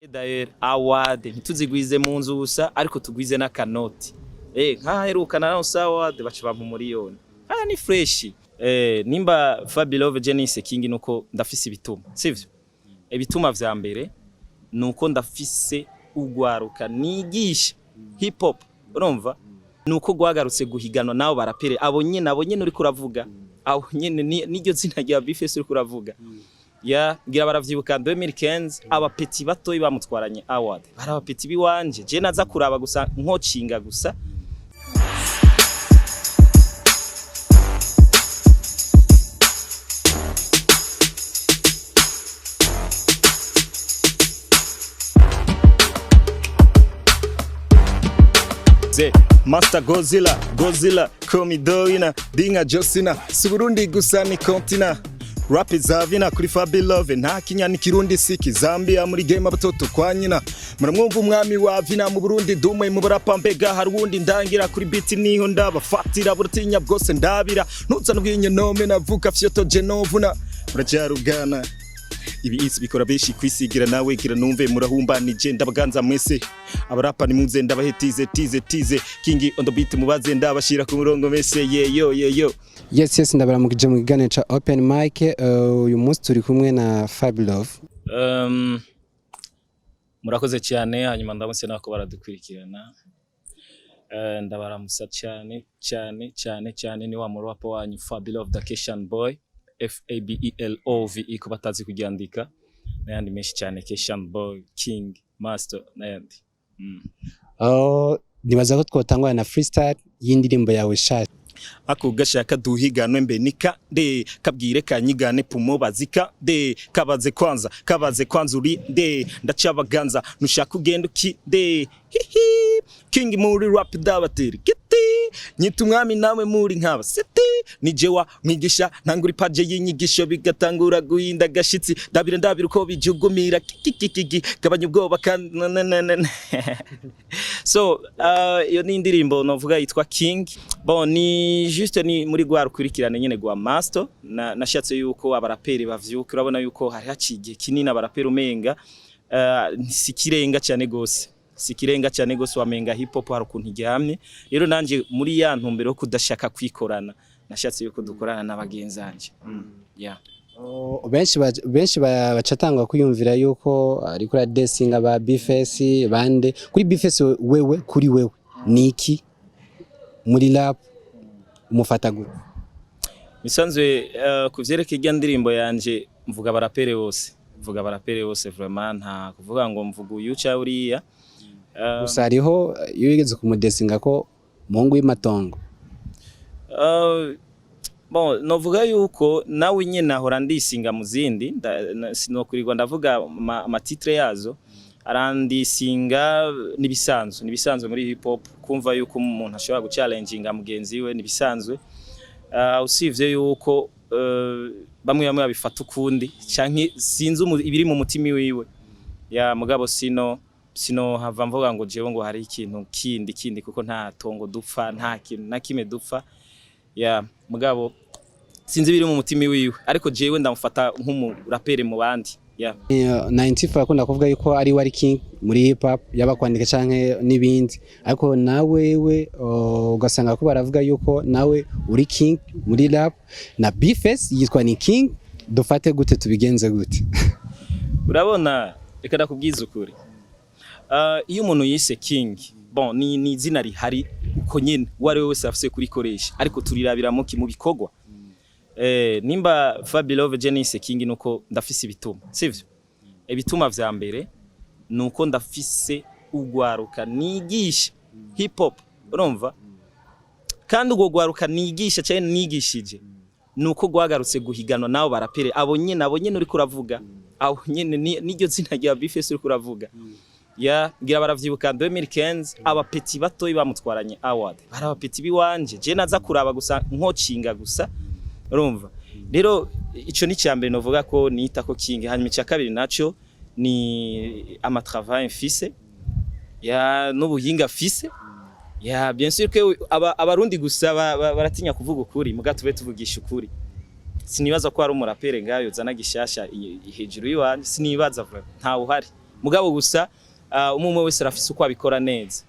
D'ailleurs award ntituzigwize munzu gusa ariko turwize n'akanoti nk'ubuheruka nararonse award baca bampa umuriyoni ni fresh nimba Fabilove Jenise King nuko ndafise ibituma sivyo ibituma vya mbere nuko ndafise urwaruka nigisha HipHop urumva nuko gwagarutse guhiganwa nabo baraperi abo nyene uri kuravuga abo nyene niryo zina rya bifese uri kuravuga gira baravyibuka 2015 abapeti batoyi bamutwaranye award bari abapeti biwanje je naza kuraba gusa nkocinga gusa Master Godzilla Komidoina Dinga Josina si Burundi gusa ni kontina Rap izavina kuri Fabilove nta kinyani kirundi siki Zambia muri game abatoto kwa nyina muramwumva umwami wa vina mu Burundi dumwe mu barapa mbega hari wundi ndangira kuri beat niho ndabafatira burutinya bwose ndabira ntuza n'ubwinye nome navuka fyoto genovuna muracyarugana ibi isi bikora beshi kwisigira nawe gira numve murahumbanije ndabaganza mwese abarapa ni muze ndabahetize tize King on the beat mubaze ndabashira ku murongo mese yo yes ndabaramukije mu kiganiro cha open mic uyu munsi turi kumwe na Fabilove murakoze cyane hanyuma ndabonse nako baradukurikirana ndabaramusa cyane ni wa murapa wanyu Fabilove the Cation boy Fabilove ko batazi kuryandika nayandi menshi cyane Cation boy King master nayandi nibaza ko twotangwa na freestyle y'indirimbo yawe shati ako gashaka duhiganwe mbe nika de kabwire kanyigane pumo bazika de kabaze kwanza uri de ndacabaganza nushaka ugenda uki de King muri rap dabateri kiti nyita umwami nawe muri nk'aba city ni Jewe mwigisha ntangura page y'inyigisho bigatangura guhinda gashitsi ndabira uko bijugumira kikikiki gabanya ubwoba so iyo ni indirimbo novuga yitwa King bon ni juste ni muri gukurikirana nyene gwa master nashatse yuko abaraperi bavyuka urabona yuko hari haciye kinini abaraperi umenga sikirenga cyane gose wamenga hip hop hari ukuntu igihamye rero nanje muri ya ntumbero kudashaka kwikorana nashatse yuko dukorana n'abagenzanje benshi bacatangwa kuyumvira yuko ari kuri desinga ba bifesi bande kuri bifesi wewe kuri wewe niki muri rap umufata gute misanzwe kuvyereka irya ndirimbo yanje mvuga barapere bose vraiment nta kuvuga ngo mvuga uyu cha uriya gusa hariho iyo yigeze kumudesinga ko mungu w'imatongo bon novuga yuko nawe nyene ahora ndisinga muzindi sinokurirwa ndavuga amatitre yazo arandisinga nibisanzwe muri hip hop kumva yuko umuntu ashobora guchallenginga mugenzi we nibisanzwe usivye yuko bamwe babifata ukundi canke sinzi ibiri mu mutima wiwe ya mugabo sino hava mvuga ngo jewe ngo hari ikintu kindi kuko nta tongo dupfa nta kintu nakime dupfa ya mugabo sinzi biri mu mutima wiwe ariko jewe ndamufata nk'umuraperi mu bandi ya 90 akunda kuvuga yuko ari wari king muri hip hop yabakwandika canke nibindi ariko nawe ugasanga ko baravuga yuko nawe uri king muri rap na bifes yitwa ni king dufate gute tubigenze gute urabona reka ndakubwiza ukuri iyo umuntu yise king bon ni izina rihari uko nyene wari wese afise kurikoresha ariko turirabiramo ki mu bikogwa nimba Fabilove Jenise King nuko ndafise ibituma sivyo ibituma vya mbere nuko ndafise urwaruka nigisha hip hop urumva kandi urwo rwaruka nigisha cyane nigishije nuko gwagarutse guhiganwa nabo baraperi abo nyene uri kuravuga abo nyene niryo zina rya bifese uri kuravuga gira baravyibuka 2015 abapeti batoyi bamutwaranye award bari abapeti biwanje je naza kuraba gusa nkocinga gusa urumva rero ico ni cyambere novuga ko niyita ko King hanyuma cya kabiri naco ni amatravail mfise n'ubuhinga fise bien sûr que abarundi gusa baratinya kuvuga ukuri muga tube tuvugisha ukuri sinibaza ko ari umurapere ngayo zana gishasha hejuru yiwanje sinibaza nta uhari mugabo gusa umwe wese arafise uko abikora neza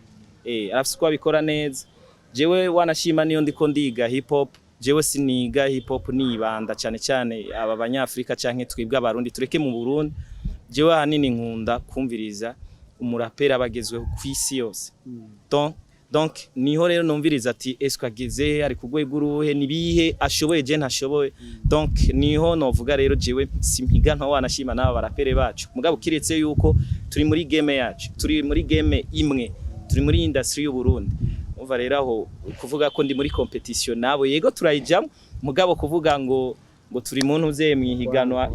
arafise uko abikora neza. Jewe wanashima niyo ndiko ndiga hip hop, jewe siniga hip hop nibanda cyane cyane aba banyafrika canke twibwe abarundi tureke mu Burundi. Jewe hanini nkunda kumviriza umuraperi abagezweho kw'isi yose. Donc niho rero numviriza ati esko ageze ari kugwego uruhe nibihe ashoboye je ntashoboye. Donc niho novuga rero jewe simpiga nta wanashima n'aba baraperi bacu, mugabo kiretse yuko turi muri game yacu, turi muri game imwe, turi muri industry y'u Burundi. Umva rero aho kuvuga ko ndi muri competition nabo yego turayijamo, mugabo kuvuga ngo turi muntu uze mwihiganwa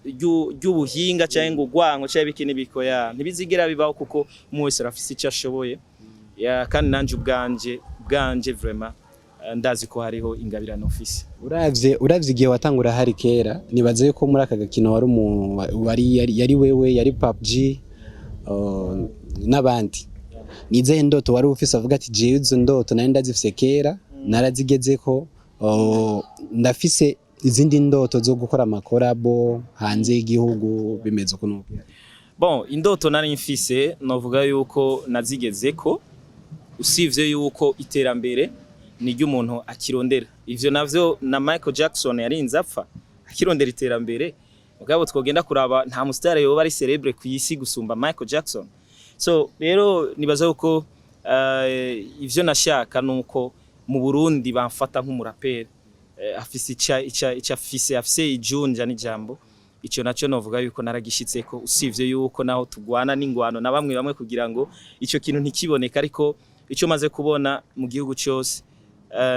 ry'ubuhinga cyangwa ngo gwango cyangwa bikini bikoya ntibizigera bibaho, kuko umwe wese arafise icyo ashoboye. Kandi nanje ubwanje vraiment ndazi ko hariho ingabirano office. Uravye igihe watangura hari kera, nibaze ko muri aka gakino yari wewe, yari PUBG n'abandi. Nize ndoto wari ufise avuga ati jewe izo ndoto nari ndazifise kera narazigezeko, ndafise izindi ndoto zo gukora amakorabo hanze y'igihugu bimeze ukuntu? Bon, indoto nari mfise novuga yuko nazigezeko, usivye yuko iterambere ni ry'umuntu akirondera. Ivyo navyo na Michael Jackson yarinze apfa akirondera iterambere, mugabo twogenda kuraba nta mustare yoba ari celebre ku isi gusumba Michael Jackson. So rero nibaza yuko ivyo nashaka nuko mu Burundi bamfata nk'umuraperi afise afise ijunja n'ijambo. Ico naco novuga yuko naragishitseko, usivye yuko naho tugwana n'ingwano na bamwe kugira ngo ico kintu ntikiboneka, ariko ico maze kubona mu gihugu cyose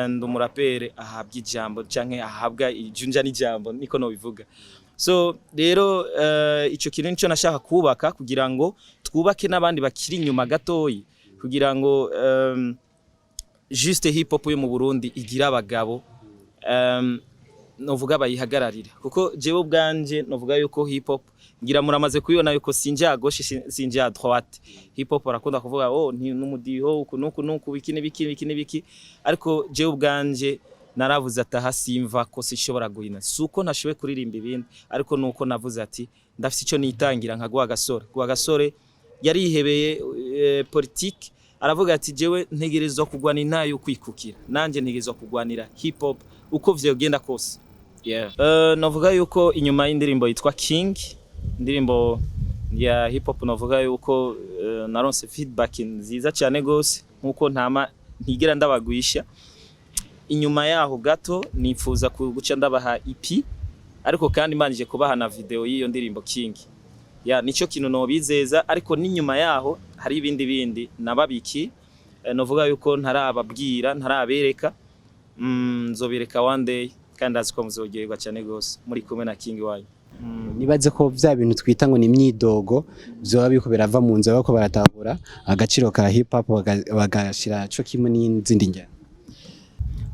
ndumuraperi ahabwa ijambo canke ahabwa ijunja n'ijambo, niko no bivuga. So rero ico kintu nico nashaka kubaka kugira ngo twubake n'abandi bakiri inyuma gatoyi, kugira ngo juste hip hop yo mu Burundi igira abagabo novuga bayihagararira, kuko jewe ubwanje novuga yuko hip hop ngira muramaze kuyibona yuko sinja gauche sinja droite. Hip hop arakunda kuvuga n'umudiho nuku biki, ariko jewe ubwanje naravuze ataha simva ko sishobora guhina, suko ntashoboye kuririmba ibindi, ariko nuko navuze ati ndafise ico nitangira nka Gasore yarihebeye politique, aravuga ati jewe ntegerezwa kugwana intayo kwikukira, nanje ntegerezwa kugwanira hip hop uko vyogenda kose. Novuga yuko inyuma y'indirimbo yitwa King, indirimbo ya hip hop, novuga yuko naronse feedback nziza cyane gose nkuko ntigera ndabagwisha. Inyuma yaho gato nifuza guca ndabaha EP, ariko kandi manije kubaha na video y'iyo ndirimbo King. Nico kintu nobizeza, ariko n'inyuma yaho hari ibindi nababiki novuga yuko ntarababwira ntarabereka, nzobereka one day, kandi aziko muzogerwa cyane gose muri kumwe na King wanyu. Nibaze ko vya bintu twita ngo ni imyidogo byoba biko birava mu nzu bako baratahura agaciro ka hip hop bagashira cyo kimwe n'izindi njya.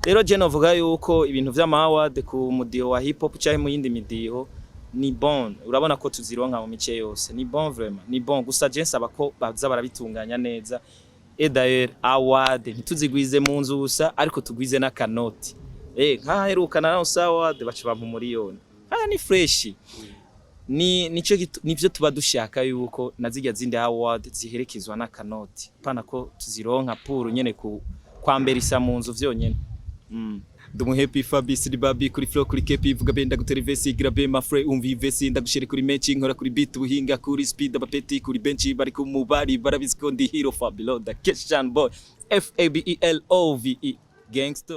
Rero je novuga yuko ibintu vy'ama award ku mudiho wa hip hop cyangwa mu yindi midiho ni bon, urabona ko tuzironka mu mice yose, ni bon vraiment, ni bon. Gusa je nsaba ko baza barabitunganya neza. D'ailleurs award ntituzigwize mu nzu gusa, ariko tugwize n'akanoti. Nk'ubuheruka nararonse award baca bampa umuriyoni. Ni fresh. Nivyo tuba dushaka yuko nazijya zindi award ziherekezwa n'akanoti, pana ko tuzironka pour nyene kwamberisa mu nzu vyonyene. Dumu happy Fabi babi kuri flow kuri kepi vuga benda guterivesi grabe ma frère umvivesi ndagushere kuri menshi nkora kuri beat buhinga kuri speed abapeti kuri benchi bari ku mubari barabiziko ndi hero Fabilove the Christian boy Fabilove gangster.